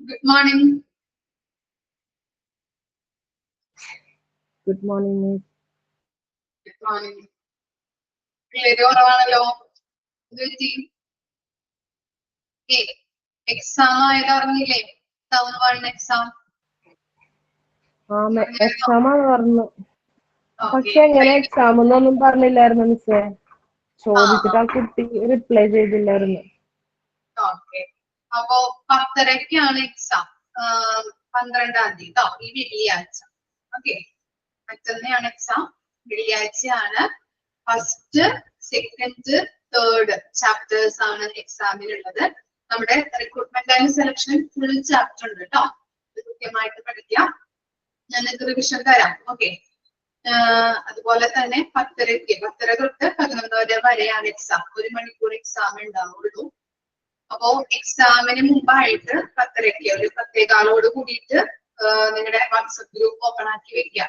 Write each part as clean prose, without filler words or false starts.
Good morning. Good morning, Miss. Good morning. Clear കുറവാണല്ലോ. Exam ആയത് അറിഞ്ഞില്ലേ? Town 1 exam. എക്സാം ആണ് പറഞ്ഞു. പക്ഷെ എങ്ങനെ എക്സാം ഒന്നും പറഞ്ഞില്ലായിരുന്നു മിസ്സേ. ചോദിച്ചിട്ട് ആ കുട്ടി റിപ്ലൈ ചെയ്തില്ലായിരുന്നു. ഓക്കെ, അപ്പോ 10:30ക്കാണ് എക്സാം. 12-ാം തീയതി കേട്ടോ, ഈ വെള്ളിയാഴ്ച. ഓക്കെ, മറ്റന്നാണ് എക്സാം. വെള്ളിയാഴ്ചയാണ്. ഫസ്റ്റ്, സെക്കൻഡ്, തേർഡ് ചാപ്റ്റേഴ്സ് ആണ് എക്സാമിനുള്ളത്. നമ്മുടെ recruitment and selection full chapter ഉണ്ട് കേട്ടോ. ഇത് കൃത്യമായിട്ട് പഠിക്കാം. ഞാൻ ഇത് റിവിഷൻ തരാം. ഓക്കെ, അതുപോലെ തന്നെ 10:30 തൊട്ട് 11 വരെയാണ് എക്സാം. 1 മണിക്കൂർ എക്സാം ഉണ്ടാവുള്ളൂ. അപ്പോ എക്സാമിന് മുമ്പായിട്ട് 10:30 ഒരു 10:15 കൂടിയിട്ട് നിങ്ങളുടെ വാട്സപ്പ് ഗ്രൂപ്പ് ഓപ്പൺ ആക്കി വെക്കുക.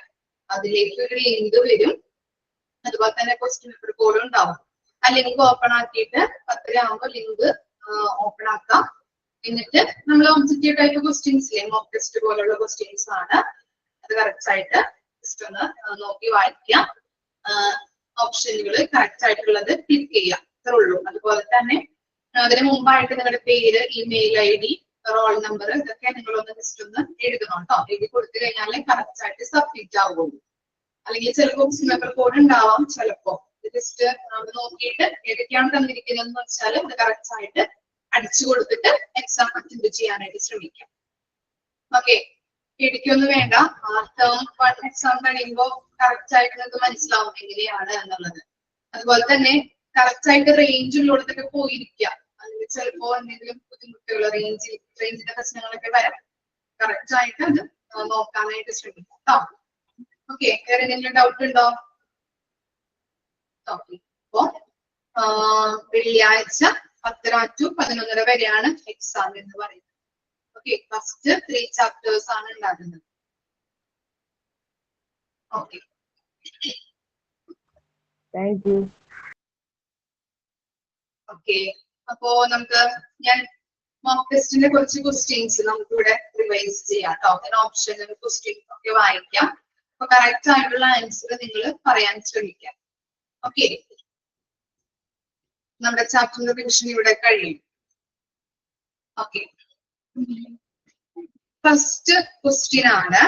അതിലേക്ക് ഒരു ലിങ്ക് വരും. അതുപോലെ തന്നെ ക്വസ്റ്റ്യൻ പേപ്പർ കോഡ് ഉണ്ടാവും. ആ ലിങ്ക് ഓപ്പൺ ആക്കിയിട്ട് 10 ആകുമ്പോൾ ലിങ്ക് ഓപ്പൺ ആക്കാം. എന്നിട്ട് നമ്മൾ objective type questions mock test പോലുള്ള ക്വസ്റ്റ്യൻസ് ആണ്. അത് കറക്റ്റ് ആയിട്ട് ജസ്റ്റ് ഒന്ന് നോക്കി വായിക്കാം. ഓപ്ഷനുകൾ കറക്റ്റ് ആയിട്ടുള്ളത് ക്ലിക്ക് ചെയ്യാം. അത്രേ ഉള്ളൂ. അതുപോലെ തന്നെ അതിന് മുമ്പായിട്ട് നിങ്ങളുടെ പേര്, ഇമെയിൽ ID, റോൾ നമ്പർ ഇതൊക്കെ നിങ്ങളൊന്ന് ജസ്റ്റ് ഒന്ന് എഴുതണം കേട്ടോ. എഴുതി കൊടുത്തു കഴിഞ്ഞാൽ കറക്റ്റ് ആയിട്ട് സബ്മിറ്റ് ആവുള്ളൂ. അല്ലെങ്കിൽ ചിലപ്പോൾ ക്വസ്റ്റ്യൻ പേപ്പർ കോഡ് ഉണ്ടാവാം. ചിലപ്പോ ജസ്റ്റ് നോക്കിയിട്ട് ഏതൊക്കെയാണ് തന്നിരിക്കുന്നതെന്ന് വെച്ചാൽ അത് കറക്റ്റ് ആയിട്ട് അടിച്ചു കൊടുത്തിട്ട് എക്സാം അറ്റൻഡ് ചെയ്യാനായിട്ട് ശ്രമിക്കാം. ഓക്കെ, പേടിക്കൊന്നും വേണ്ട. ടേം 1 എക്സാം കഴിയുമ്പോൾ കറക്റ്റ് ആയിട്ട് നിങ്ങൾക്ക് മനസ്സിലാവും എങ്ങനെയാണ് എന്നുള്ളത്. അതുപോലെ തന്നെ കറക്റ്റ് ആയിട്ട് റേഞ്ചിലുള്ളതൊക്കെ പോയിരിക്കുക. അല്ലെങ്കിൽ ചിലപ്പോ എന്തെങ്കിലും ബുദ്ധിമുട്ടുകൾ, റേഞ്ചിന്റെ പ്രശ്നങ്ങളൊക്കെ വരാം. കറക്റ്റ് ആയിട്ട് അത് നോക്കാനായിട്ട് ശ്രമിക്കാം കേട്ടോ. ഓക്കെ, വേറെ എന്തെങ്കിലും ഡൗട്ട് ഉണ്ടോ? ഓക്കെ, അപ്പോ വെള്ളിയാഴ്ച 10 to 11 വരെയാണ് എക്സാം എന്ന് പറയുന്നത്. ഓക്കെ, ഫസ്റ്റ് 3 ചാപ്റ്റേഴ്സ് ആണ് ഉണ്ടാകുന്നത്. Okay, thank you. ഓക്കെ, അപ്പോ നമുക്ക് ഞാൻ മോക്ക് ടെസ്റ്റിന്റെ കുറച്ച് ക്വസ്റ്റ്യൻസ് നമുക്ക് ഇവിടെ റിവൈസ് ചെയ്യാം കേട്ടോ. ഓപ്ഷൻ ക്വസ്റ്റ്യൻസ് ഒക്കെ വായിക്കാം. അപ്പൊ കറക്റ്റ് ആയിട്ടുള്ള ആൻസർ നിങ്ങൾ പറയാൻ ശ്രമിക്കാം. ഓക്കെ, നമ്മുടെ ചാപ്റ്ററിന്റെ റിവിഷൻ ഇവിടെ കഴിയും. ഓക്കെ, ഫസ്റ്റ് ക്വസ്റ്റ്യൻ ആണ്,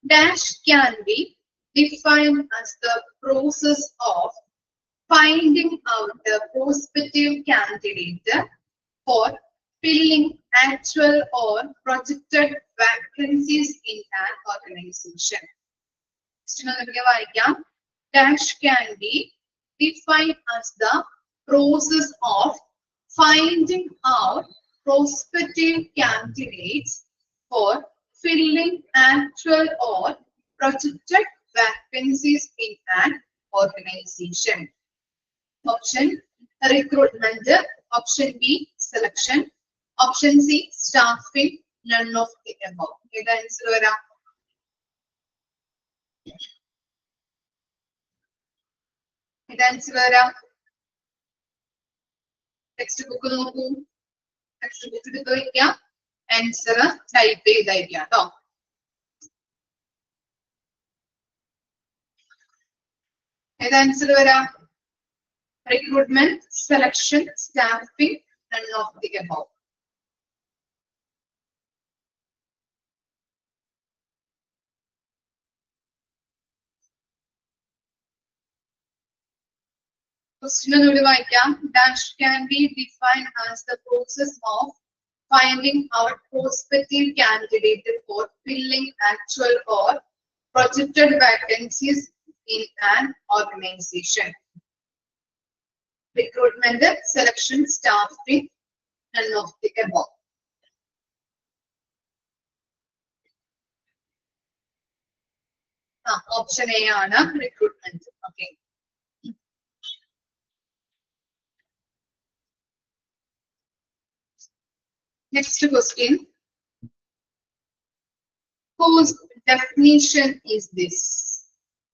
dash can be defined as the process of finding out the prospective candidate for filling actual or projected vacancies in an organization. Dash can be defined as the process of finding out prospective candidates for filling actual or projected vacancies in an organization. Option recruitment, option B selection, option C staffing, none of the above. ഇത് answer വരാം. ഇത് answer വരാം. Text book നോക്കൂ. Text book എടുത്ത് വയ്ക്കാം. Answer type ചെയ്തായിരിക്കാം കേട്ടോ. ഏത് answer വരാം? Recruitment, selection, staffing, none of the above. Question ഒന്നുകൂടി വായിക്കാം. Dash can be defined as the process of finding out prospective candidate for filling actual or projected vacancies in an organization. Recruitment, selection, staffing, none of the above. Option A ആണ് recruitment. Okay. Next question. Whose definition is this?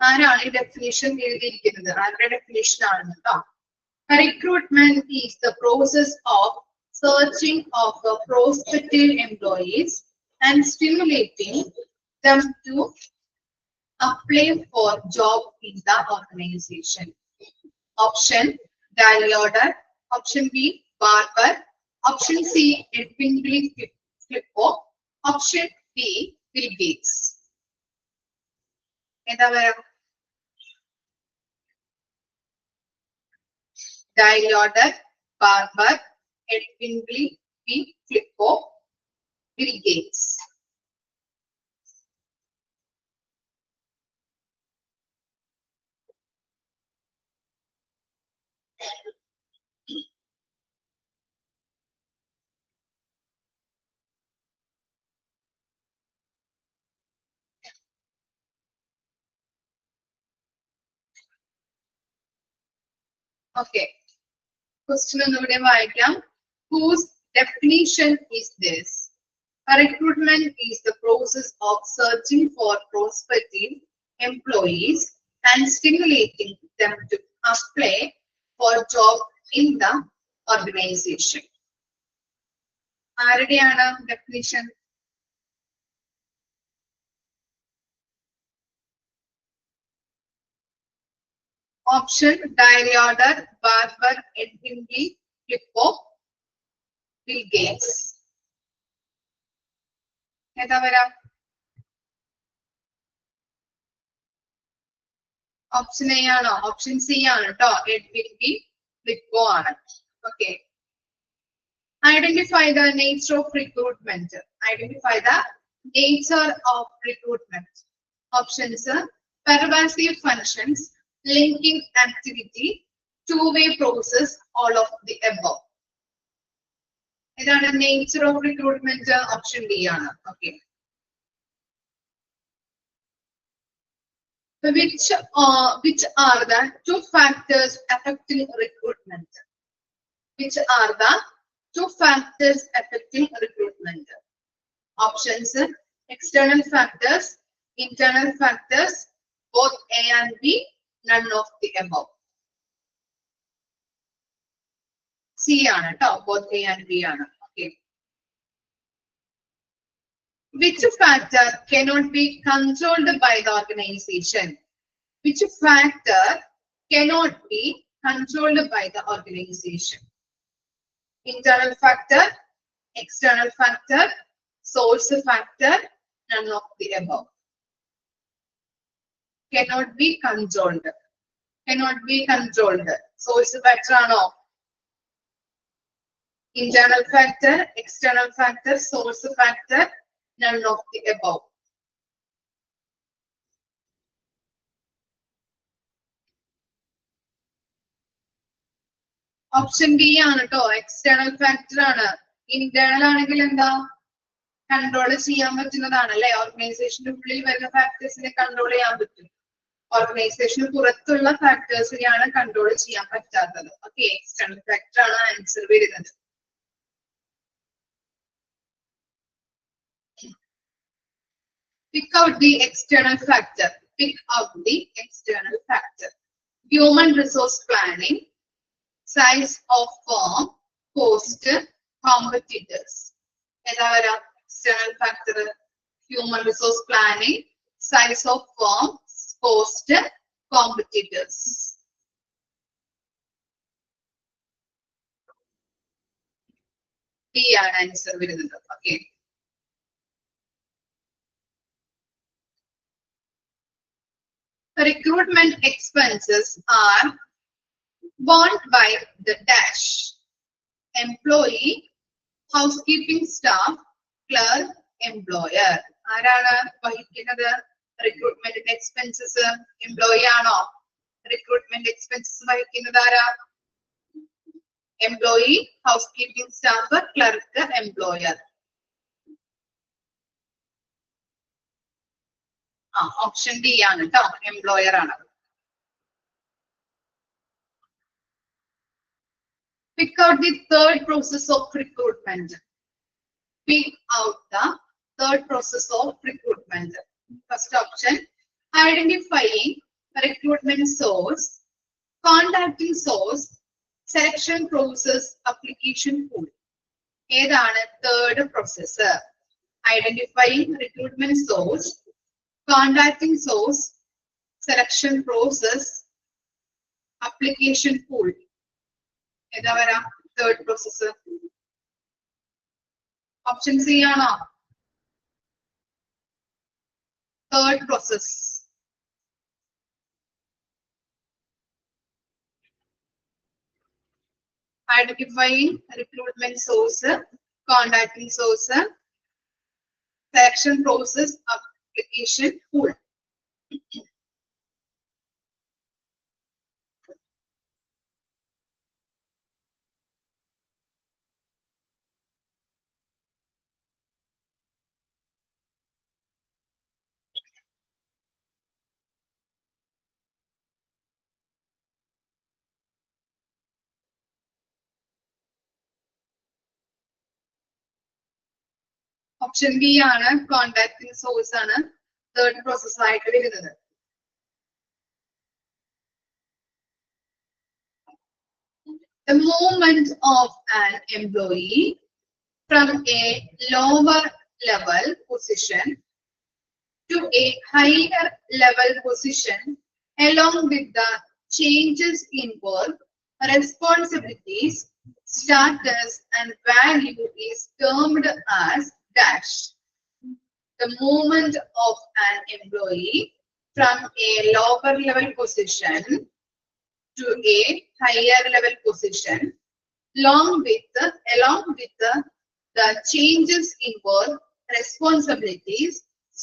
ആരാണ് ഈ definition എഴുതിയിരിക്കുന്നത്? ആരുടെ definition ആണ് കേട്ടോ? Recruitment is the process of searching of prospective employees and stimulating them to apply for job in the organization. Option dial order, option B barber, option C Edwin Flippo, option D Bill Gates. ഏതാ വരാം? Dial order, barber, Edwin Flippo, Bill Gates. Okay. Question ഒന്നുകൂടെ വായിക്കാം. Whose definition is this? A recruitment is the process of searching for prospective employees and stimulating them to apply for job in the organization. ആരുടെയാണ് definition? Option dial order, barber, Edwin Flippo, Bill Gates. ഏതാ വരാം? Option A ആണോ? Option C ആണ് കേട്ടോ. Edwin ഫ്ലിപ്പോ ആണ്. Okay. Identify the nature of recruitment. Identify the nature of recruitment. Options: pervasive functions, linking activity, two-way process, all of the above. ഇതാണ് nature of recruitment. Option D ആണ്. Okay. Which are the two factors affecting recruitment? Which are the two factors affecting recruitment? Options: external factors, internal factors, both A and B, none of the above. C ആണ് ട്ടോ. Both A and B ആണ്. Okay. Which factor cannot be controlled by the organization? Which factor cannot be controlled by the organization? Internal factor, external factor, source factor, none of the above. Cannot be controlled. Cannot be controlled. Source factor ആണോ? Internal factor, external factor, source factor, none of the above. Option B ആണ് ട്ടോ. External factor ആണ്. Internal ആണെങ്കിൽ എന്താ? Control ചെയ്യാൻ പറ്റുന്നതാണ് അല്ലെ? ഓർഗനൈസേഷന്റെ ഉള്ളിൽ വരുന്ന ഫാക്ടേഴ്സിനെ കൺട്രോൾ ചെയ്യാൻ പറ്റും. ഓർഗനൈസേഷന് പുറത്തുള്ള ഫാക്ടേഴ്സിനെയാണ് കൺട്രോൾ ചെയ്യാൻ പറ്റാത്തത്. ഓക്കെ. എക്സ്റ്റേണൽ ഫാക്ടർ ആണ് ആൻസർ വരുന്നത്. Pick out the external factor. Pick out the external factor. Human resource planning, size of firm, cost, competitors. ഏതാ വരാ? External factor. Human resource planning, size of firm, cost, competitors. D ആണ് answer വരുന്നത്. Okay. Recruitment expenses are borne by the dash: employee, housekeeping staff, clerk, employer. ആരാണ് വഹിക്കുന്നത് recruitment expenses? Employee ആണോ? Recruitment expenses വഹിക്കുന്നത് ആരാ? Employee, housekeeping staff, clerk, employer. Option D ആണ് കേട്ടോ. Employer ആണ്. Pick out the third process of recruitment. Pick out the third process of recruitment. First option: identifying recruitment source, contacting source, selection process, application pool. ഏതാണ് third process? Identifying recruitment source, contacting source, selection process, application pool. ഏതാ വരാ third process? Option C ആണോ third process? Identifying recruitment source, contacting source, selection process, application pool. Option B ആണ് contacting source ആണ് third process ആയിട്ട് വരുന്നത്. The movement of an employee from a lower level position to a higher level position along with the changes in work, responsibilities, status and value is termed as dash. The movement of an employee from a lower level position to a higher level position along with the changes in work, responsibilities,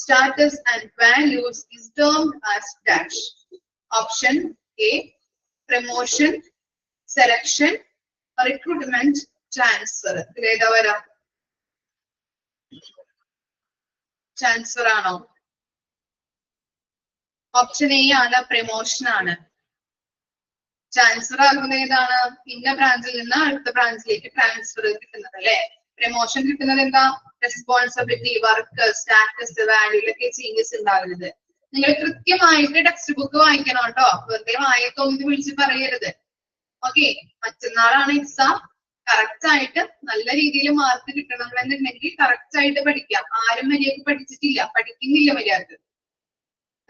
status and values is termed as dash. Option A, promotion, selection, recruitment, transfer. ഏതാ വരാ transfer ആണോ? Option A ആണ് promotion ആണ്. Transfer ആകുന്നത് ഏതാണ്? ഇന്ന ബ്രാഞ്ചിൽ നിന്ന് അടുത്ത ബ്രാഞ്ചിലേക്ക് ട്രാൻസ്ഫർ കിട്ടുന്നത് അല്ലെ. പ്രമോഷൻ കിട്ടുന്നത് എന്താ? റെസ്പോൺസിബിലിറ്റി, വർക്ക്, സ്റ്റാറ്റസ്, വാല്യൂലൊക്കെ ചേഞ്ചസ് ഉണ്ടാകുന്നത്. നിങ്ങൾ കൃത്യമായിട്ട് ടെക്സ്റ്റ് ബുക്ക് വായിക്കണം കേട്ടോ. വെറുതെ വായത്തൊന്നും വിളിച്ച് പറയരുത്. ഓക്കെ, മറ്റന്നാളാണ് എക്സാം. കറക്റ്റ് ആയിട്ട് നല്ല രീതിയിൽ മാർക്ക് കിട്ടണം എന്നുണ്ടെങ്കിൽ കറക്റ്റ് ആയിട്ട് പഠിക്കാം. ആരും മര്യാദക്ക് പഠിച്ചിട്ടില്ല, പഠിക്കുന്നില്ല മര്യാദക്ക്.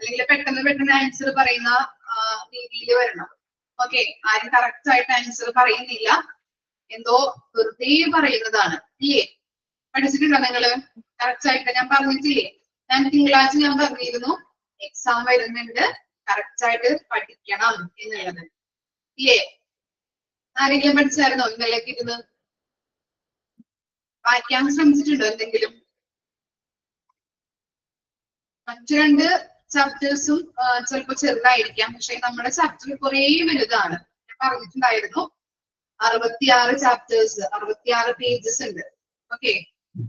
അല്ലെങ്കിൽ പെട്ടെന്ന് ആൻസർ പറയുന്ന രീതിയിൽ വരണം. ഓക്കെ, ആരും കറക്റ്റ് ആയിട്ട് ആൻസർ പറയുന്നില്ല, എന്തോ വെറുതെ പറയുന്നതാണ്. ഇല്ലേ? പഠിച്ചിട്ടുണ്ടോ നിങ്ങള്? കറക്റ്റ് ആയിട്ട് ഞാൻ പറഞ്ഞിട്ടില്ലേ? തിങ്കളാഴ്ച ഞാൻ പറഞ്ഞിരുന്നു എക്സാം വരുന്നുണ്ട്, കറക്റ്റ് ആയിട്ട് പഠിക്കണം എന്നുള്ളത്. ഇല്ലേ? ആരെങ്കിലും പഠിച്ചായിരുന്നോ ഇന്നലേക്ക് ഇരുന്ന്? വായിക്കാൻ ശ്രമിച്ചിട്ടുണ്ടോ എന്തെങ്കിലും? മറ്റു രണ്ട് ചാപ്റ്റേഴ്സും ചിലപ്പോൾ ചെറുതായിരിക്കാം, പക്ഷെ നമ്മുടെ ചാപ്റ്റർ കുറെ വലുതാണ്. ഞാൻ പറഞ്ഞിട്ടുണ്ടായിരുന്നു 66 ചാപ്റ്റേഴ്സ്, 66 പേജസ് ഉണ്ട്. ഓക്കെ,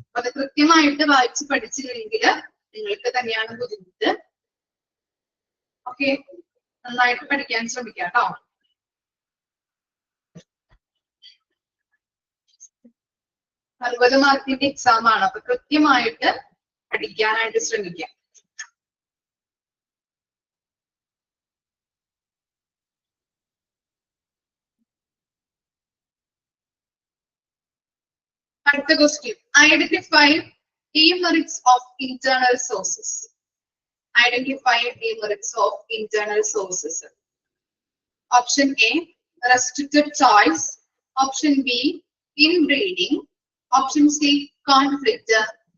അപ്പൊ അത് കൃത്യമായിട്ട് വായിച്ച് പഠിച്ചില്ലെങ്കിൽ നിങ്ങൾക്ക് തന്നെയാണ് ബുദ്ധിമുട്ട്. ഓക്കെ, നന്നായിട്ട് പഠിക്കാൻ ശ്രമിക്കാം കേട്ടോ. അറുപത് മാർക്കിന്റെ എക്സാം ആണ്, അപ്പൊ കൃത്യമായിട്ട് പഠിക്കാനായിട്ട് ശ്രമിക്കാം. അടുത്ത question, identify demerits of internal sources. Identify demerits of internal sources. Option A, restricted choice. Option B, inbreeding. Option C, conflict.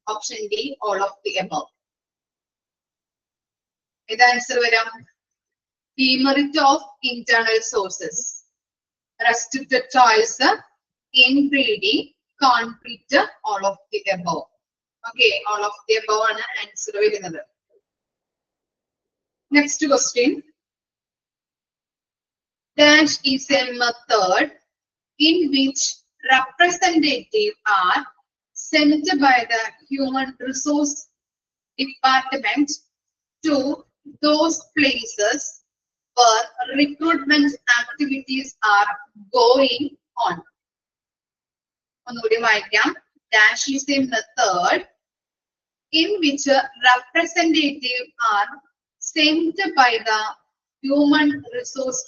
Option D, all of the above. ഇത് ആൻസർ വരാം. demerit of internal sources, restricted choice, inbreeding, conflict, all of the above. Okay, all of the above ആണ് answer വരുന്നത്. Next question. Dash is a method in which representatives are sent by the human resource department to those places where recruitment activities are going on. ഒന്നുകൂടി വായിക്കാം. Dash is a method in which representatives are sent by the human resource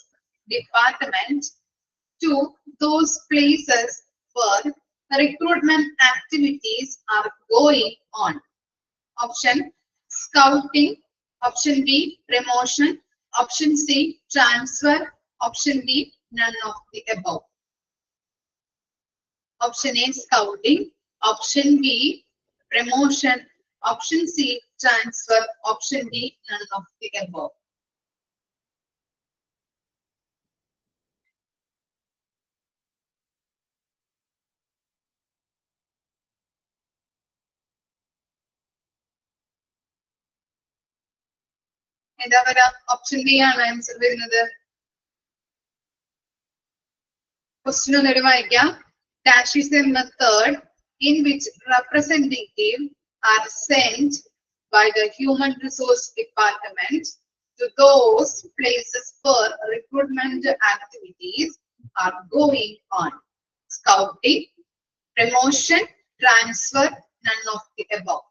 department to those places where recruitment activities are going on? Option scouting, option B promotion, option C transfer, option D none of the above. Option A scouting, option B promotion, option C transfer, option D none of the above. എന്താ പറയാ option B ആണ് answer വരുന്നത്. Question ഒന്നുകൂടി വായിക്കാം. Dash is a method in which representatives are sent by the Human Resource Department to those places where recruitment activities are going on. Scouting, promotion, transfer, none of the above.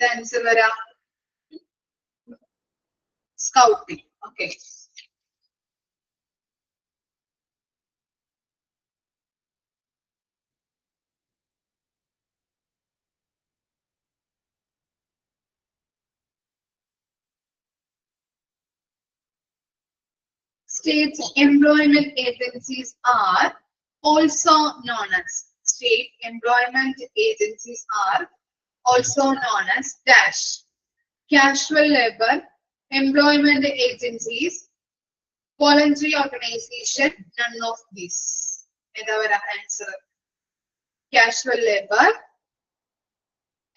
The answer is scouting. Okay. State employment agencies are also known as state employment agencies are also known as dash casual labor, employment agencies, voluntary organization, none of these. Our answer casual labor,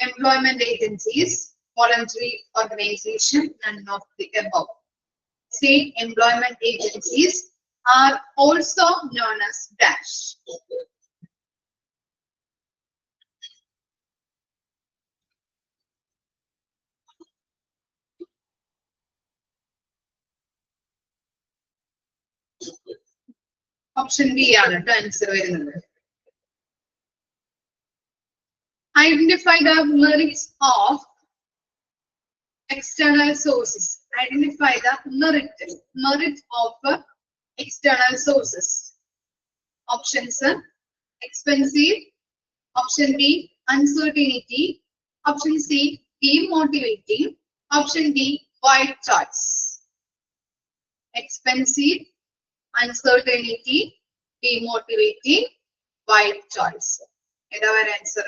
employment agencies, voluntary organization, none of the above. State employment agencies are also known as dash. Option B ആണ് ട്ടോ answer വരുന്നത്. Identify the merits of external sources. Identify the merit of external sources. Options expensive, option B uncertainty, option C demotivating, option D white choice. Expensive, uncertainty, demotivating, white choice. Is our answer.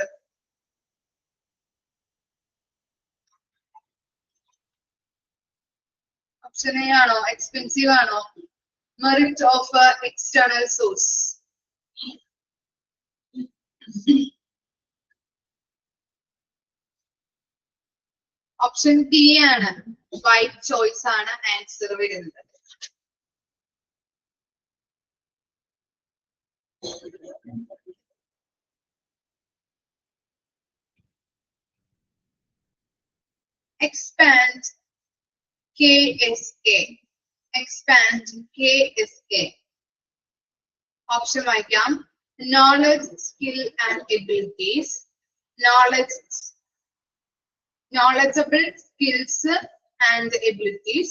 Option A ആണോ expensive ആണോ merit of external source? Option D ആണ് white choice ആണ് answer വരുന്നത്. Expand KSA. Expand KSA. Option വായിക്കാം. Knowledge, skill and abilities. Knowledgeable skills and abilities.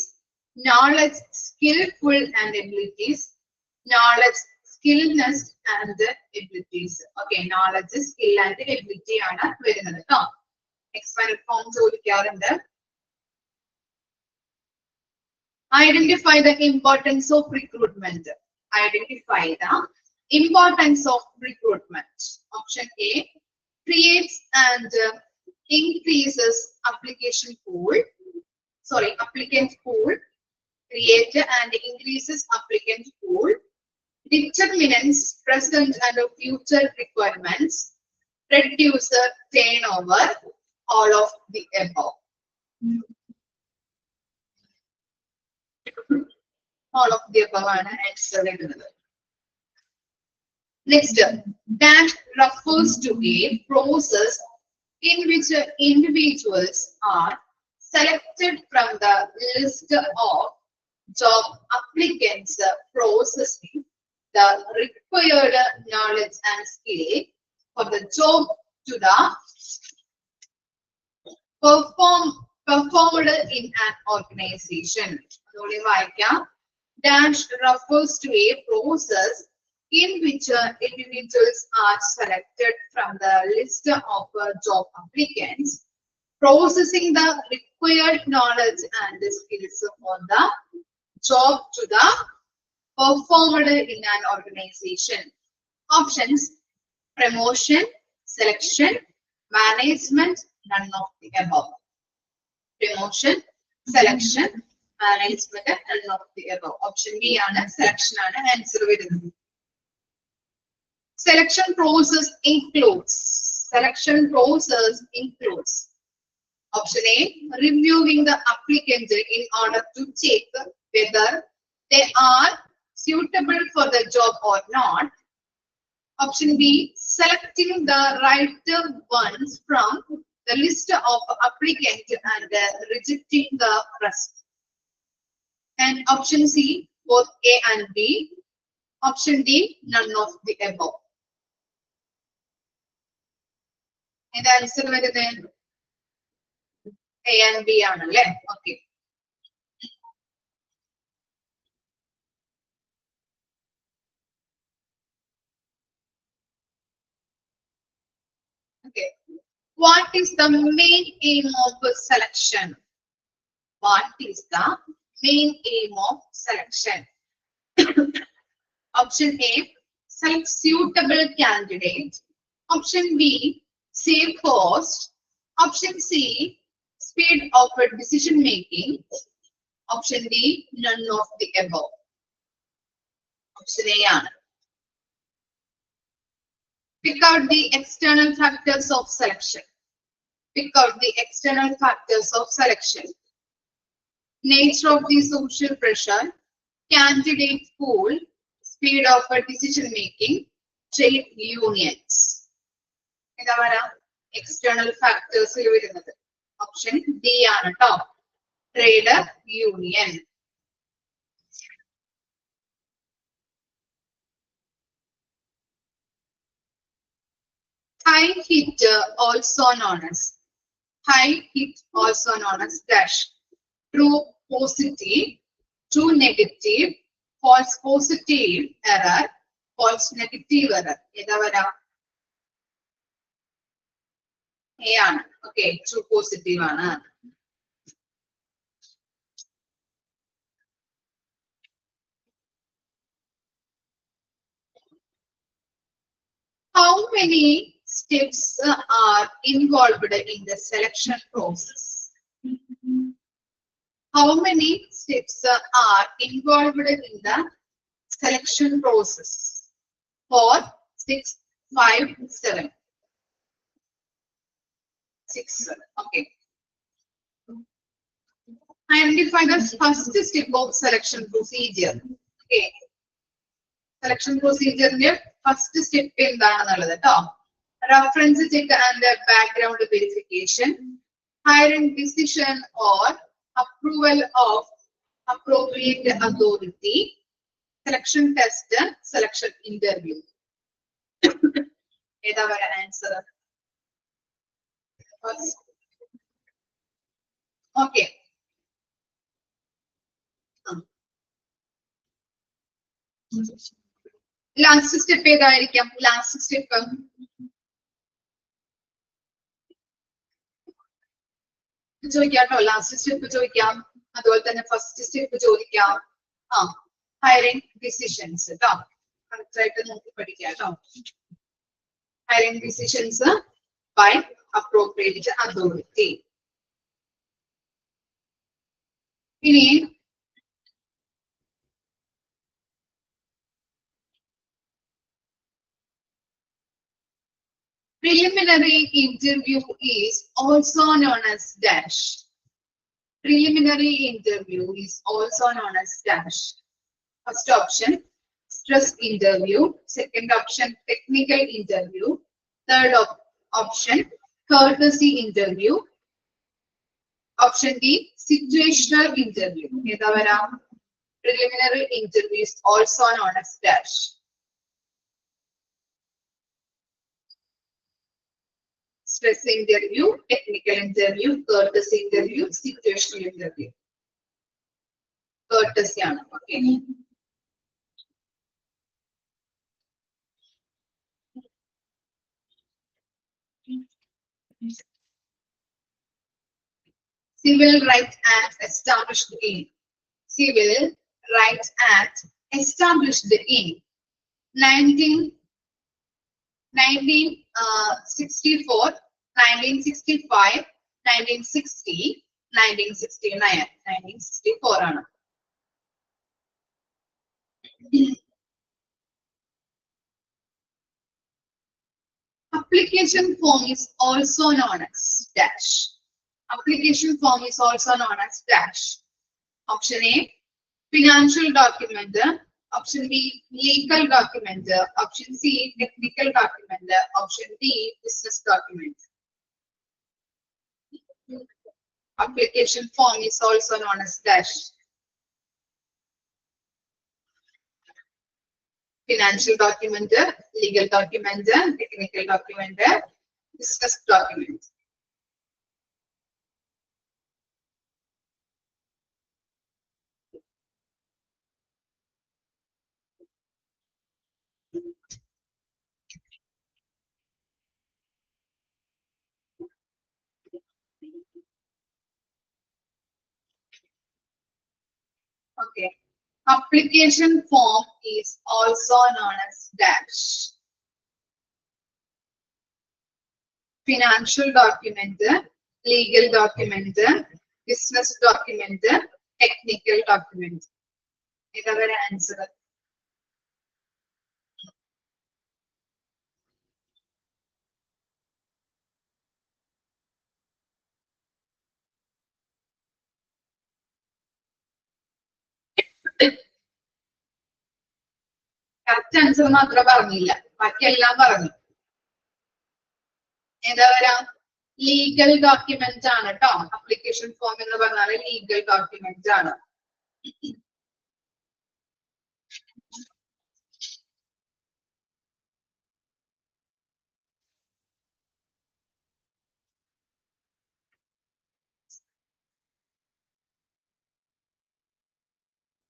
Knowledge, skillful and abilities. Knowledge, skillness and abilities. Okay, knowledge, skill and ability ആണ് വരുന്നത് ട്ടോ. Expanded form ചോദിക്കാറുണ്ട്. Identify the importance of recruitment. Identify the importance of recruitment. Option A creates and increases applicant pool. Create and increases applicant pool. Determines present and future requirements. Reduce turnover. All of the above. All of the above ആണ് answer വരുന്നത്. Next, that refers to a process in which individuals are selected from the list of job applicants, processing the required knowledge and skill for the job to the performed in an organization. Dash refers to a process in which individuals are selected from the list of job applicants, processing the required knowledge and skills on the job to the performed in an organization. Options: promotion, selection, management, none of the above. Promotion, selection, management, none of the above. Option B ആണ് selection ആണ് answer വരുന്നത്. Selection process includes option A, reviewing the applicant in order to check whether they are suitable for the job or not. Option B, selecting the right ones from the list of applicants and rejecting the rest. And option C, both A and B. Option D, none of the above. The answer is A and B. Okay. Okay. What is the main aim of selection? What is the main aim of selection? Option A, select suitable candidate. Option B, save cost. Option C, speed of decision making. Option D, none of the above. Option A ആണ്. Pick out the external factors of selection. Pick out the external factors of selection. Nature of the social pressure, candidate pool, speed of decision making, trade unions. External factors. Option D ആണ് ട്ടോ. Trade union. High hit also known as dash. True positive, true negative, false positive error, false negative error. A ആണ്. Okay, true positive ആണ്. How many steps are involved in the selection process? How many steps are involved in the selection process? 4, 6, 5, 7. 6. Okay. Identify the first step of selection procedure. Okay. Selection procedure first step എന്താണെന്നുള്ളത് ട്ടോ. Reference check and background verification, hiring decision or approval of appropriate authority, selection test, selection interview. ഏതാ വരാൻ answer? Okay. Last step ഏതായിരിക്കാം? Last step ചോദിക്കാം കേട്ടോ. Last step ചോദിക്കാം. അതുപോലെ തന്നെ ഫസ്റ്റ് സ്റ്റെപ്പ് ചോദിക്കാം. ഹയറിംഗ് ഡിസിഷൻസ് കേട്ടോ. കറക്റ്റ് ആയിട്ട് നോക്കി പഠിക്കാം കേട്ടോ. Hiring decisions by appropriate authority. ഇനി preliminary interview is also known as dash. Preliminary interview is also known as dash. First option, stress interview. Second option, technical interview. Third option, courtesy interview. Option D, situational interview. Preliminary interview is also known as dash. Stress interview, technical interview, courtesy interview, situational interview. courtesy ആണ്. Okay. Civil Rights Act established in Civil Rights Act established in 1964, 1965, 1960, 1969, 1964 ആണ്. Application form is also known as dash. Application form is also known as dash. Option A, financial document. Option B, legal document. Option C, technical document. Option D, business document. Application form is also known as dash. Financial document, legal document, technical document, business document. Okay. Application form is also known as dash. Financial document, legal document, business document, technical document. Is our answer. Correct answer മാത്രം പറഞ്ഞില്ല, ബാക്കിയെല്ലാം പറഞ്ഞു. എന്താ പറയാ, legal document ആണ് കേട്ടോ. Application form എന്ന് പറഞ്ഞാൽ ലീഗൽ ഡോക്യുമെന്റ് ആണ്.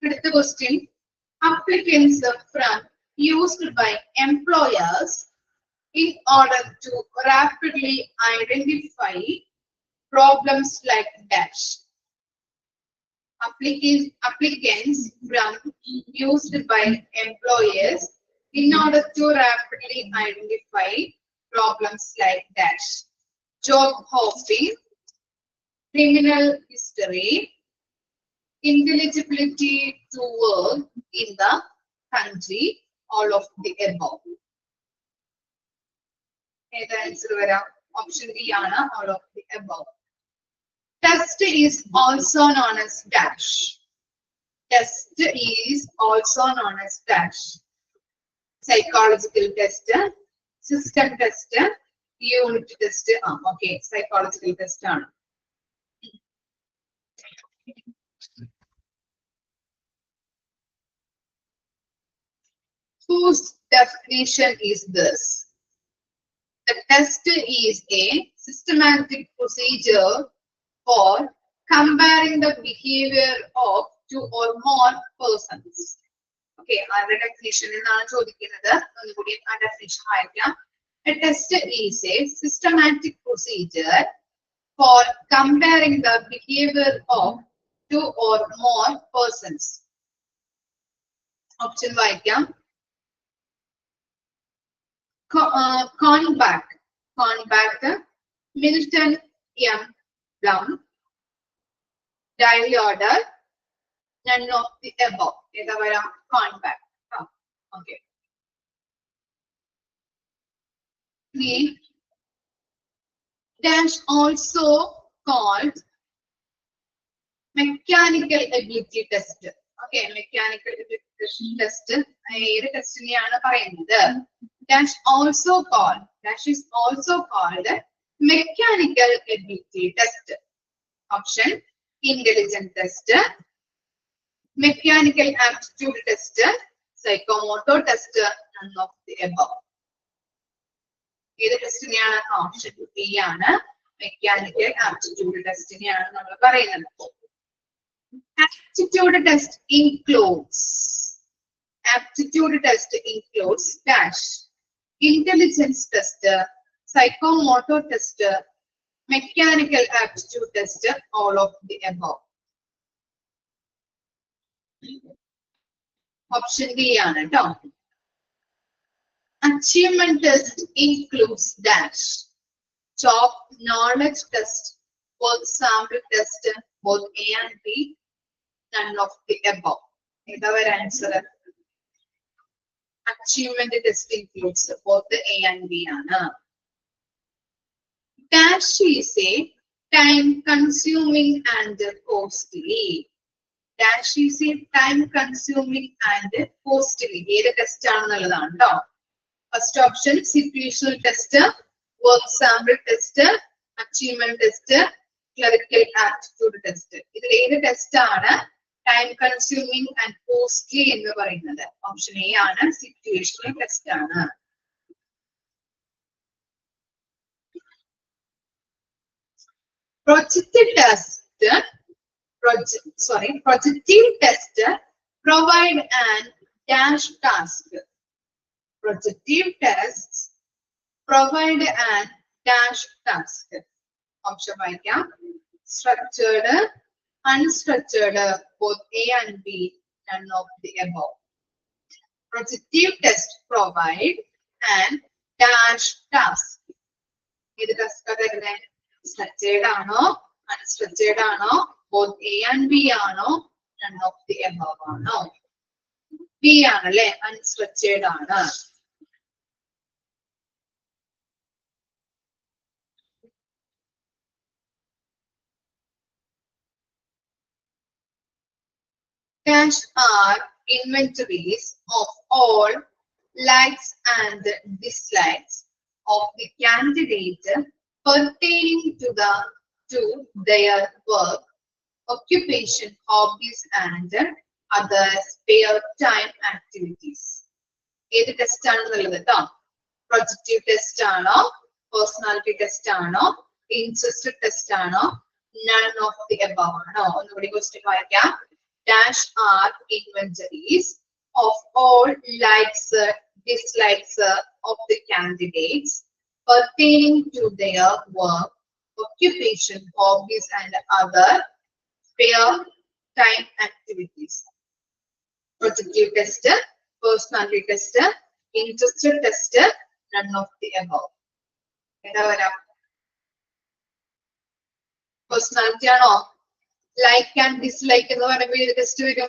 അടുത്ത question. Applicants from used by employers in order to rapidly identify problems like dash. Applicants from used by employers in order to rapidly identify problems like dash. Job hopping, criminal history, ineligibility to work in the country, all of the above. Answer vara option D ആണ്, all of the above. Test is also known as dash. Test is also known as dash. Psychological test, system test, unit test. Okay, psychological test ആണ്. Whose definition is this? The test is a systematic procedure for comparing the behavior of two or more persons. Okay, our definition is ചോദിക്കുന്നത്. ഒന്നുകൂടി ആ definition വായിക്കാം. A test is a systematic procedure for comparing the behavior of two or more persons. Option വായിക്കാം. Conback, Milton M. Blum, diary order, none of the above. Conback. Okay. Dash also called mechanical ability test. Okay, mechanical ability test. ഏത് ടെസ്റ്റിനെയാണ് പറയുന്നത്? Dash is also called mechanical ability test. Option, intelligence test, mechanical aptitude test, psychomotor test, none of the above. ഏത് ടെസ്റ്റിനെയാണ്? Option B ആണ്, mechanical aptitude ടെസ്റ്റിനെയാണ് നമ്മൾ പറയുന്നത്. Aptitude test includes dash intelligence test, psychomotor test, mechanical aptitude test, all of the above. Option D ആണ് ട്ടോ. Achievement test includes dash job knowledge test, both sample test, both A and B, none of the above. Either answer. Achievement test includes both the A and B. Dash is a time consuming and costly. Dash is a time consuming and costly. ഏത് test ആണെന്നുള്ളതാണ് ട്ടോ. First option situational test, work sample test, achievement test, clerical aptitude test. ഇതിൽ ഏത് test ആണ് time consuming and costly എന്ന് പറയുന്നത്? Option A ആണ്, situational test ആണ്. Projective test provide an dash task. Projective tests provide an dash task. Option വായിക്കാം. Structured, unstructured, both A and B, none of the above. Projective test provide an dash task. ഇത് task ആയിരുന്നു. Structured ആണോ, unstructured ആണോ, both A and B ആണോ, none of the above ആണോ? B ആണല്ലേ, unstructured ആണ്. Dash are inventories of all likes and dislikes of the candidate pertaining to their work, occupation, hobbies, and other spare time activities. ഏത് test ആണെന്നുള്ളത് കേട്ടോ. Projective test ആണോ, personality test ആണോ, interest test ആണോ, none of the above ആണോ? ഒന്നുകൂടി question വായിക്കാം. Dash are inventories of all likes, dislikes of the candidates pertaining to their work, occupation, hobbies, and other spare time activities. Projective test, personality test, interest test, none of the above. Personality ആണോ, like and dislike എന്ന് പറയുമ്പോൾ ഇത് test വരും?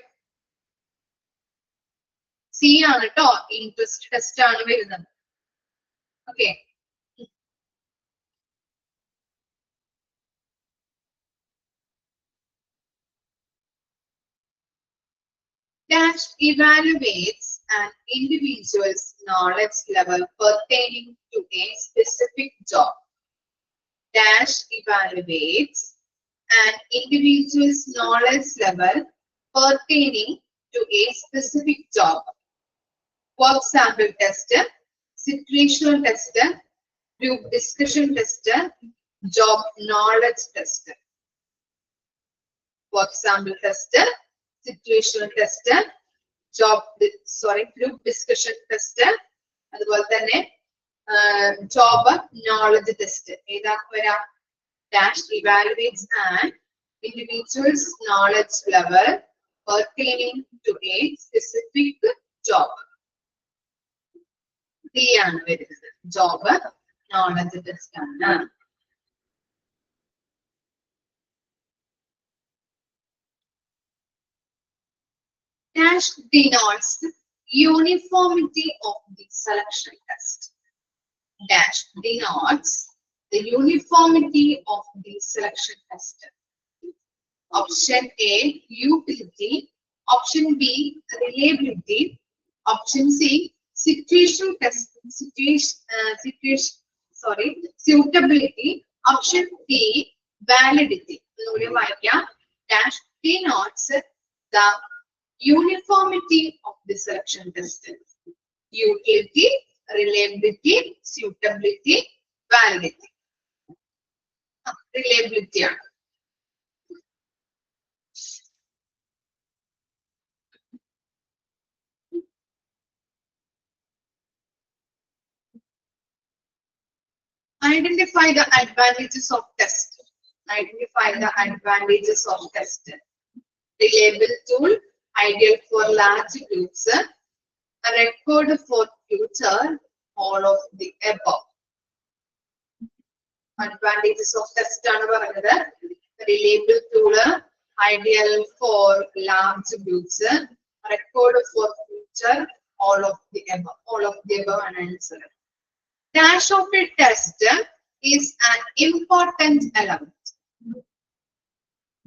C ആണ് കേട്ടോ, interest test ആണ് വരുന്നത്. Okay, dash evaluates an individual's knowledge level pertaining to a specific job. Dash evaluates an individual's knowledge level pertaining to a specific job. Work sample test, situational test, group discussion test, job knowledge test. Work sample test, situational test, group discussion test, അതുപോലെ തന്നെ job knowledge test. ഏതാ വരാ? Dash evaluates an individual's knowledge level pertaining to a specific job. D ആണ് വരുന്നത്, job knowledge test ആണ്. Dash denotes uniformity of the selection test. Dash denotes the uniformity of the selection test. Option A, utility. Option B, reliability. Option C, situational test, suitability. Option D, validity. Dash denotes the uniformity of the selection test. Utility, reliability, suitability, validity. Reliability ആണ്. Identify the advantages of test. Identify the advantages of test. Reliable tool, ideal for large groups, a record for future, all of the above. Advantages of test ആണ് പറയുന്നത്. Reliable tool, ideal for large groups, record for future, all of the above. All of the above an answer. Dash of a test is an important element.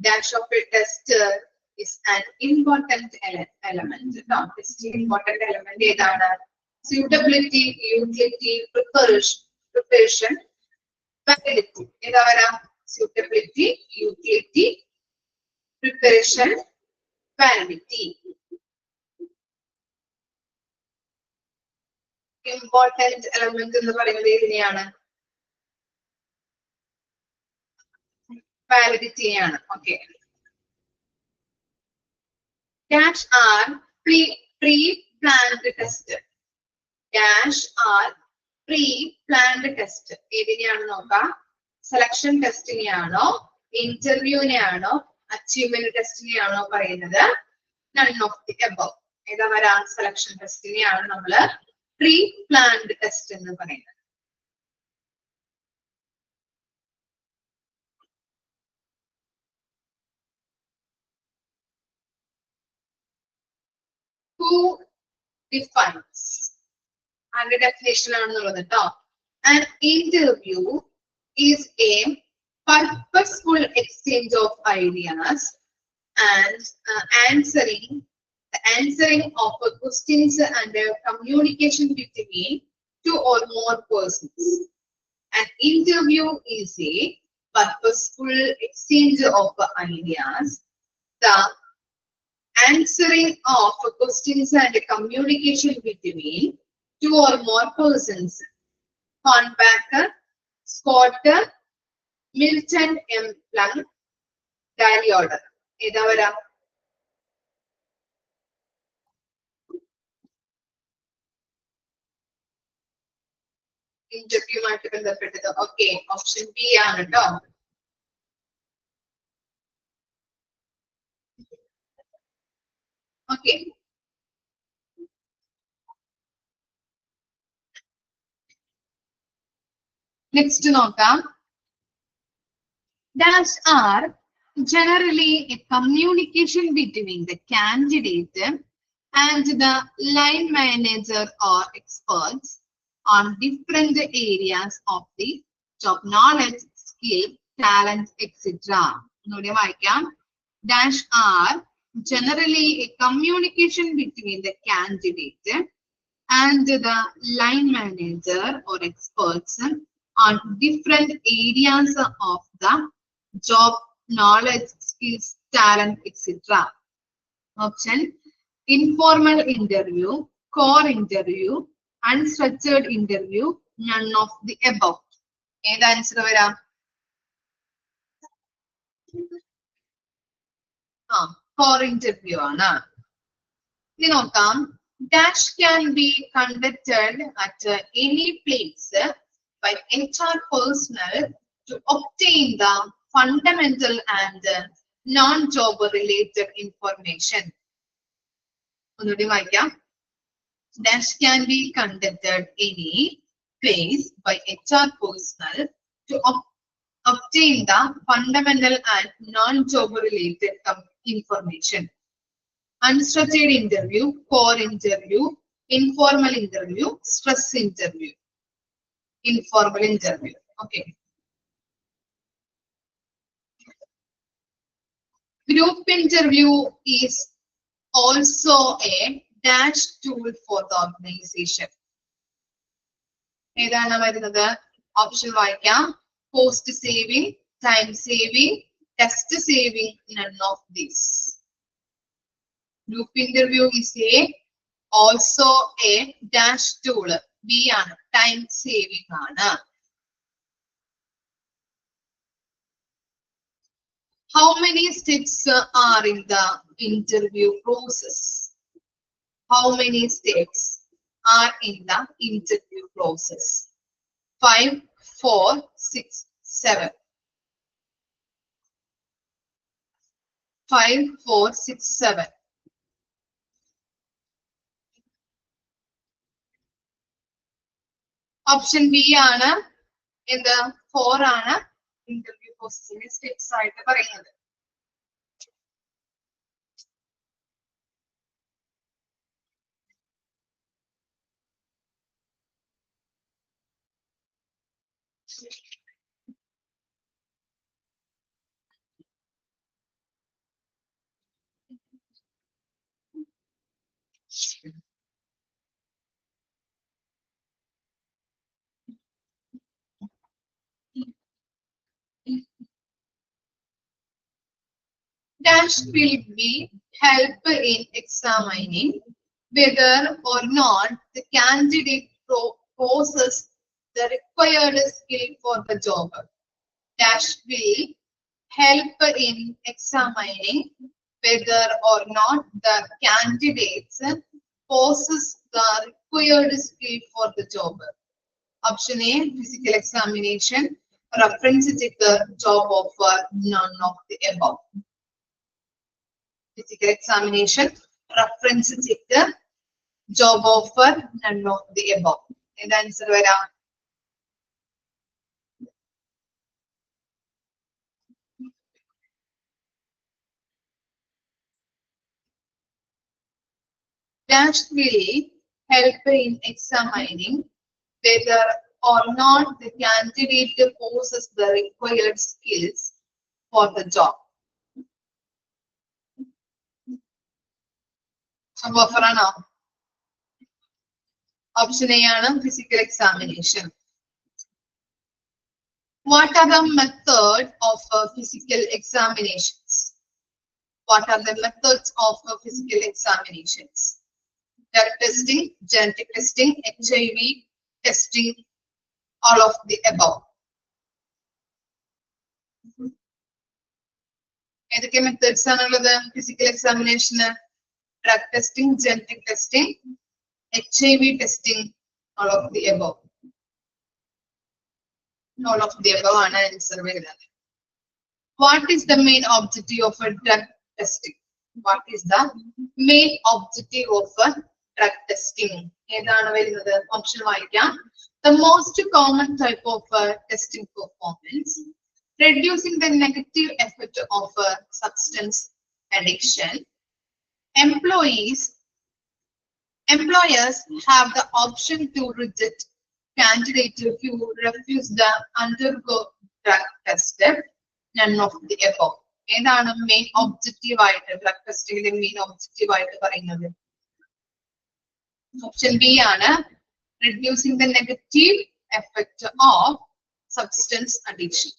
Dash of a test is an important element. Important element ഏതാണ്? Suitability, utility, preparation, validity. ഏതാ വരാ? Suitability, utility, preparation, validity. Important element എന്ന് പറയുന്നത് ഏതിനെയാണ്? Validity ആണ്. Okay. Dash are pre-planned test. Dash are pre-planned test. ഏതിനെയാണ് നോക്കാം? Selection ടെസ്റ്റിനെയാണോ, ഇന്റർവ്യൂവിനെയാണോ, achievement ടെസ്റ്റിനെയാണോ പറയുന്നത്? None of the above. ഏതാ വരാ? സെലക്ഷൻ ടെസ്റ്റിനെയാണ് നമ്മൾ pre-planned test എന്ന് പറയുന്നത്. Who defines? അതിന്റെ definition ആണെന്നുള്ളത് കേട്ടോ. An interview is a purposeful exchange of ideas and answering of questions and communication between two or more persons. An interview is a purposeful exchange of ideas, the answering of questions and communication between two or more persons. Hornbacher, Scott, Milton M. Plum, diary order. ഏതാ വരാ? ഇന്റർവ്യൂമായിട്ട് ബന്ധപ്പെട്ടത്. Okay, option B ആണ് കേട്ടോ. Okay, next നോക്കാം. Dash are generally a communication between the candidate and the line manager or experts on different areas of the job, knowledge, skill, talent, etc. ഒന്നുകൂടി വായിക്കാം. Dash are generally a communication between the candidate and the line manager or experts on different areas of the job, knowledge, skills, talent, etc. Option: informal interview, core interview, unstructured interview, none of the above. ഏത് answer വരാം? core interview ആണ്. ഇനി നോക്കാം. Dash can be conducted at any place by HR personnel to obtain the fundamental and non-job related information. ഒന്നുകൂടി വായിക്കാം. Dash can be conducted any place by HR personnel to obtain the fundamental and non-job related information. Unstructured interview, core interview, informal interview, stress interview. Informal interview. Okay. Group interview is also a dash tool for the organization. ഏതാണ് വരുന്നത്? Option വായിക്കാം. Post saving, time saving, test saving, none of these. Group interview is also a dash tool. B ആണ്, time saving ആണ്. How many steps are in the interview process? How many steps are in the interview process? 5, 4, 6, 7. 5, 4, 6, 7. Option B ആണ് എന്ത് 4 ആണ് interview പ്രോസസ്സിന്റെ steps ആയിട്ട് പറയുന്നത്. Dash will be help in examining whether or not the candidate possesses the required skill for the job. Dash will help in examining whether or not the candidates possess the required skill for the job. Option A, physical examination, reference checker, job offer, none of the above. Physical examination, reference checker, job offer, none of the above. And the answer vara. Dash will help in examining whether or not the candidate possesses the required skills for the job. Job offer ആണ്. Option A ആണ് physical examination. What are the methods of physical examinations? What are the methods of physical examinations? Drug testing, genetic testing, HIV testing, all of the above. ഏതൊക്കെ methods ആണുള്ളത് physical എക്സാമിനേഷന്? Drug testing, genetic testing, HIV testing, all of the above. All of the above ആണ് answer വരുന്നത്. What is the main objective of a drug testing? What is the main objective of a drug testing? ഏതാണ് വരുന്നത്? Option വായിക്കാം. The most common type of testing performance, reducing the negative effect of substance addiction. Employers have the option to reject candidates who refuse to undergo drug test. None of the above. ഏതാണ് main objective ആയിട്ട് drug ടെസ്റ്റിംഗിന്റെ main objective ആയിട്ട് പറയുന്നത്? Option B ആണ് reducing the negative effect of substance addiction.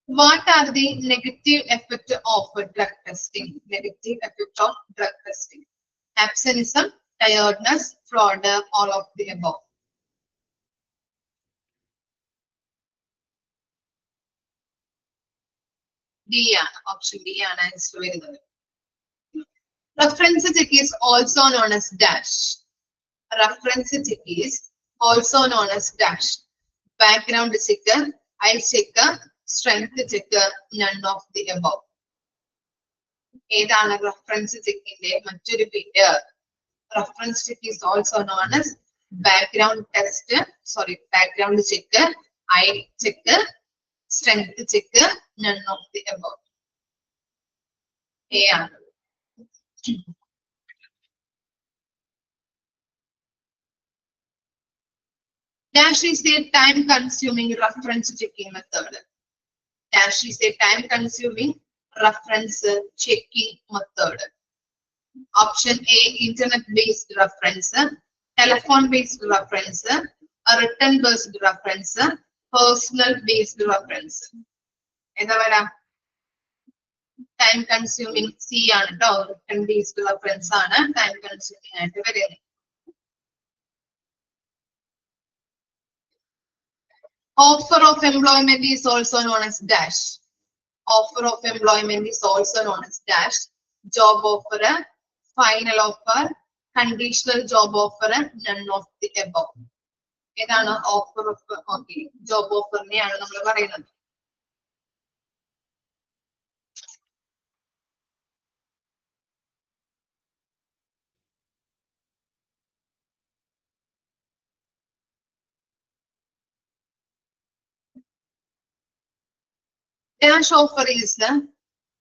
What are the negative effects of drug testing? Negative effect of drug testing. Absenteeism, tiredness, fraud, all of the above. D ആണ്. Option D ആണ് answer വരുന്നത്. Reference check is also known as dash. Reference check is also known as dash. Background check, eye check, strength check, none of the above. ഏതാണ് reference ചെക്കിന്റെ മറ്റൊരു പേര്? Reference check is also known as background test, background check, eye check, strength check, none of the above. A ആണ്. Dash is a time-consuming reference checking method. Dash is a time-consuming reference checking method. Option A, internet-based reference, telephone-based reference, a written-based reference, personal-based reference. എന്താ പറയാ? Time-consuming C ആണ് കേട്ടോ. written-based reference ആണ് time-consuming ആയിട്ട് വരുന്നത്. Offer of employment is also known as dash. Offer of employment is also known as dash. Job offer, final offer, conditional job offer, none of the above. ഏതാണ് offer of okay job ഓഫറിനെയാണ് നമ്മൾ പറയുന്നത്. Dash offer is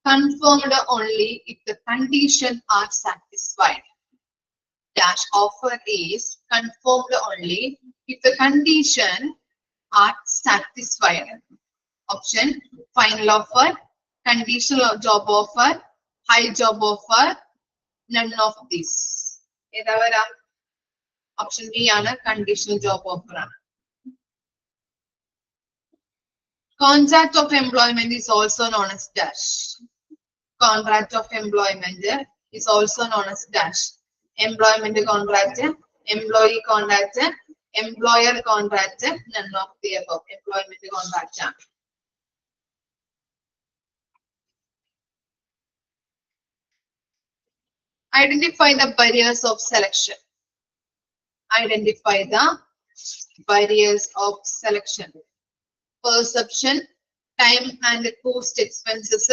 confirmed only if the conditions are satisfied. Dash offer is confirmed only if the conditions are satisfied. Option final offer, conditional job offer, high job offer, none of these. ഏതാ വരാം? Option B ആണ് conditional job offer ആണ്. Contract of employment is also known as dash. Contract of employment is also known as dash. Employment contract, employee contract, employer contract, none of the above. Employment contract. Identify the barriers of selection. Identify the barriers of selection. Perception, time and cost expenses,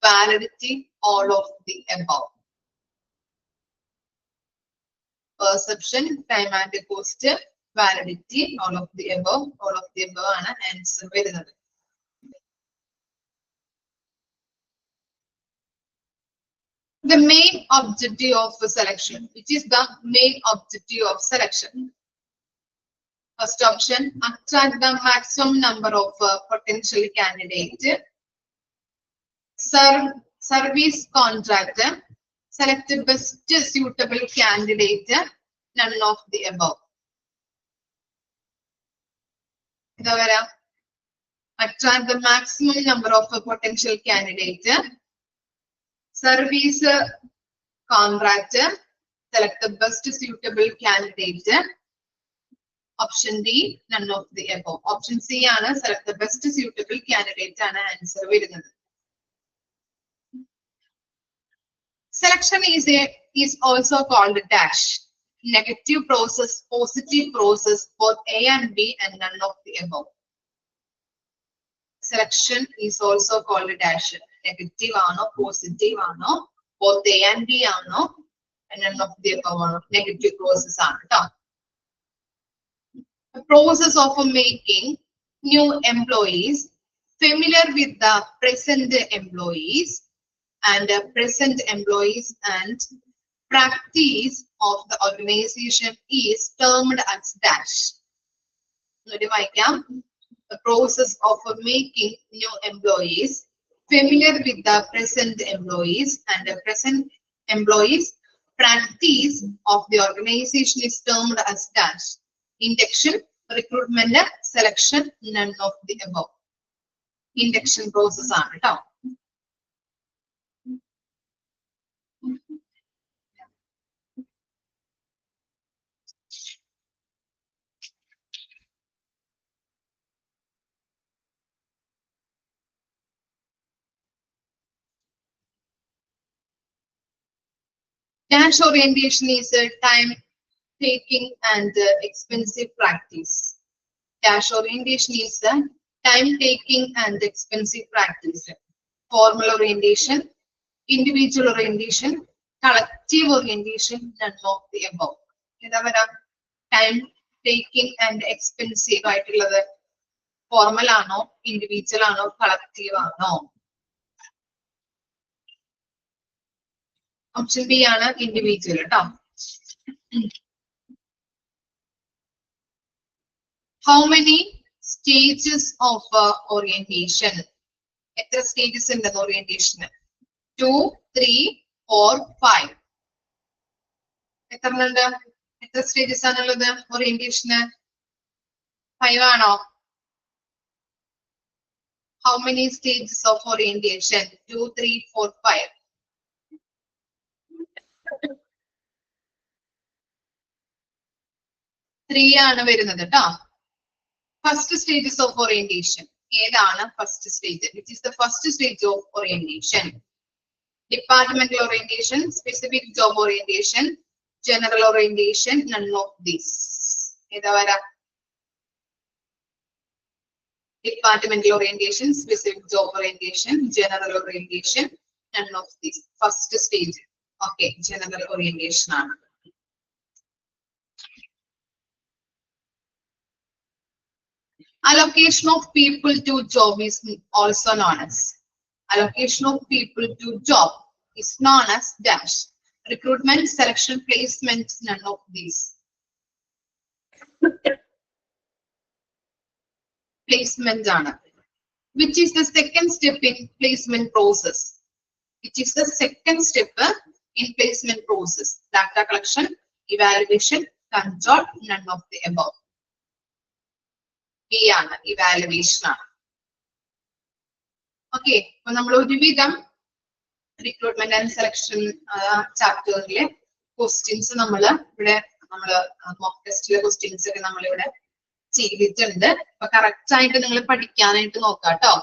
validity, all of the above. Perception, time and cost, validity, all of the above. All of the above ആണ് answer വരുന്നത്. The main objective of selection, which is the main objective of selection. First option, attract the maximum number of potential candidates. Service contract, select the best suitable candidate, none of the above. Attract the maximum number of potential candidates. Service contract, select the best suitable candidate. Option D, none of the above. Option C ആണ് select the best suitable candidate ആണ് answer വരുന്നത്. Selection is also called dash. Negative process, positive process, both A and B and none of the above. Selection is also called dash. Negative ആണോ positive ആണോ both A and B ആണോ and none of the above ആണോ negative process ആണ് ട്ടോ. The process of making new employees familiar with the present employees and practice of the organization is termed as dash. The process of making new employees familiar with the present employees and practice of the organization is termed as dash. Induction, recruitment, selection, none of the above. Induction process ആണ് ട്ടോ. Dash orientation is a time-taking and expensive practice. Dash orientation is a time-taking and expensive practice. Formal orientation, individual orientation, collective orientation, none of the above. Time-taking and expensive ആയിട്ടുള്ളത് formal ആണോ individual ആണോ collective ആണോ? Option B ആണ് individual ട്ടോ. How many stages of orientation? എത്ര stages ഉണ്ട് orientation? 2, 3, 4, 5. എത്ര stages ആണുള്ളത് orientation? 5 ആണോ? How many stages of orientation? 2, 3, 4, 5. 3 ആണ് വരുന്നത് ട്ടോ. First stages of orientation. ഏതാണ് first stage? Which is the first stage of orientation? Departmental orientation, specific job orientation, general orientation, none of these. ഏതാ വരാ? Departmental orientation, specific job orientation, general orientation, none of these. First stage. Okay, general orientation ആണ്. Allocation of people to job is also known as. Allocation of people to job is known as dash. Recruitment, selection, placement, none of these. Placement ആണ്. Which is the second step in placement process? Which is the second step in placement process? Data collection, evaluation, control, none of the above. B ആണ്, evaluation ആണ്. Okay, അപ്പോൾ നമ്മൾ ഒരുവിധം recruitment and selection ചാപ്റ്ററിലെ questions നമ്മള് mock ടെസ്റ്റിലെ questions ഒക്കെ നമ്മളിവിടെ ചെയ്തിട്ടുണ്ട്. അപ്പൊ കറക്റ്റ് ആയിട്ട് നിങ്ങൾ പഠിക്കാനായിട്ട് നോക്കാം കേട്ടോ.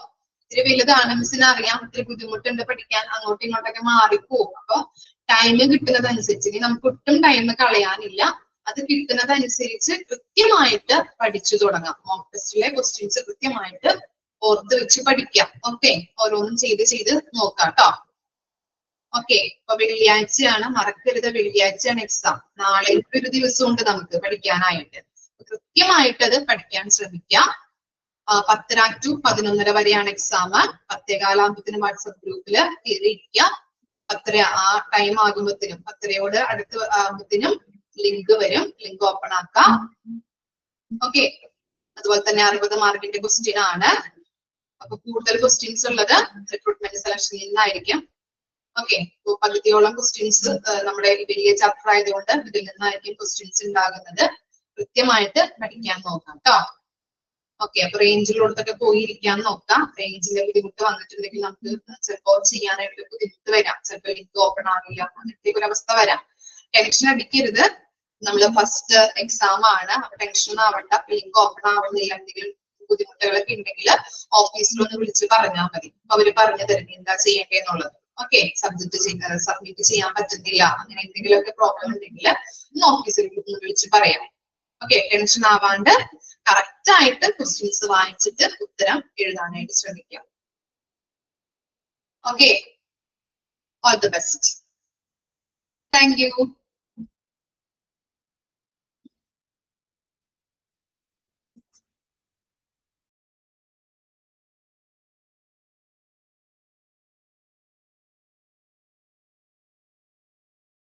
ഇത്തിരി വലുതാണ്, മിസ്സിന് അറിയാം, ഇത്തിരി ബുദ്ധിമുട്ടുണ്ട് പഠിക്കാൻ, അങ്ങോട്ടും ഇങ്ങോട്ടൊക്കെ മാറിപ്പോകും. അപ്പൊ ടൈം കിട്ടുന്നതനുസരിച്ച് ഇനി നമുക്ക് ഒട്ടും ടൈം കളയാനില്ല. അത് കിട്ടുന്നതനുസരിച്ച് കൃത്യമായിട്ട് പഠിച്ചു തുടങ്ങാം. മോക്ക് ടെസ്റ്റിലെ ക്വസ്റ്റ്യൻസ് കൃത്യമായിട്ട് ഓർത്ത് വെച്ച് പഠിക്കാം. ഓക്കെ, ഓരോന്നും ചെയ്ത് നോക്കാം കേട്ടോ. ഓക്കെ, അപ്പൊ വെള്ളിയാഴ്ചയാണ്, മറക്കരുത്, വെള്ളിയാഴ്ചയാണ് എക്സാം. നാളെ ഒരു ദിവസം ഉണ്ട് നമുക്ക് പഠിക്കാനായിട്ട്. കൃത്യമായിട്ട് അത് പഠിക്കാൻ ശ്രമിക്കാം. 10 to 11 വരെയാണ് എക്സാം. 10:15 വാട്സപ്പ് ഗ്രൂപ്പില് കയറിയിരിക്കുക. 10 ആ ടൈം ആകുമ്പോഴത്തേനും 10 അടുത്ത് ആകുമ്പോഴത്തേനും ലിങ്ക് വരും. ലിങ്ക് ഓപ്പൺ ആക്കാം. ഓക്കെ, അതുപോലെ തന്നെ 60 മാർക്കിന്റെ ക്വസ്റ്റ്യൻ ആണ്. അപ്പൊ കൂടുതൽ ക്വസ്റ്റ്യൻസ് ഉള്ളത് റിക്രൂട്ട്മെന്റ് സെലക്ഷനിൽ നിന്നായിരിക്കും. ഓക്കെ, പകുതിയോളം ക്വസ്റ്റ്യൻസ് നമ്മുടെ വലിയ ചാപ്റ്റർ ആയതുകൊണ്ട് ഇതിൽ നിന്നായിരിക്കും ക്വസ്റ്റ്യൻസ് ഉണ്ടാകുന്നത്. കൃത്യമായിട്ട് പഠിക്കാൻ നോക്കാം കേട്ടോ. ഓക്കെ, അപ്പൊ റേഞ്ചിലോടത്തൊക്കെ പോയിരിക്കാൻ നോക്കാം. റേഞ്ചിന്റെ ബുദ്ധിമുട്ട് വന്നിട്ടുണ്ടെങ്കിൽ നമുക്ക് ചിലപ്പോൾ ചെയ്യാനായിട്ട് ബുദ്ധിമുട്ട് വരാം. ചിലപ്പോൾ ലിങ്ക് ഓപ്പൺ ആകില്ല, അങ്ങനത്തെ ഒരു അവസ്ഥ വരാം. ടെൻഷൻ അടിക്കരുത്. നമ്മള് ഫസ്റ്റ് എക്സാം ആണ്, അപ്പൊ ടെൻഷൻ ആവണ്ട. ലിങ്ക് ഓപ്പൺ ആവുന്നില്ല, എന്തെങ്കിലും ബുദ്ധിമുട്ടുകളൊക്കെ ഉണ്ടെങ്കിൽ ഓഫീസിലൊന്ന് വിളിച്ച് പറഞ്ഞാൽ മതി. അവര് പറഞ്ഞു തരും എന്താ ചെയ്യേണ്ടതെന്നുള്ളത്. ഓക്കെ, സബ്മിറ്റ് ചെയ്യാൻ പറ്റുന്നില്ല, അങ്ങനെ എന്തെങ്കിലുമൊക്കെ പ്രോബ്ലം ഉണ്ടെങ്കിൽ ഒന്ന് ഓഫീസിൽ വിളിച്ച് പറയാം. ഓക്കെ, ടെൻഷൻ ആവാണ്ട് കറക്റ്റ് ആയിട്ട് ക്വസ്റ്റ്യൻസ് വായിച്ചിട്ട് ഉത്തരം എഴുതാനായിട്ട് ശ്രമിക്കാം. Okay, all the best. Thank you.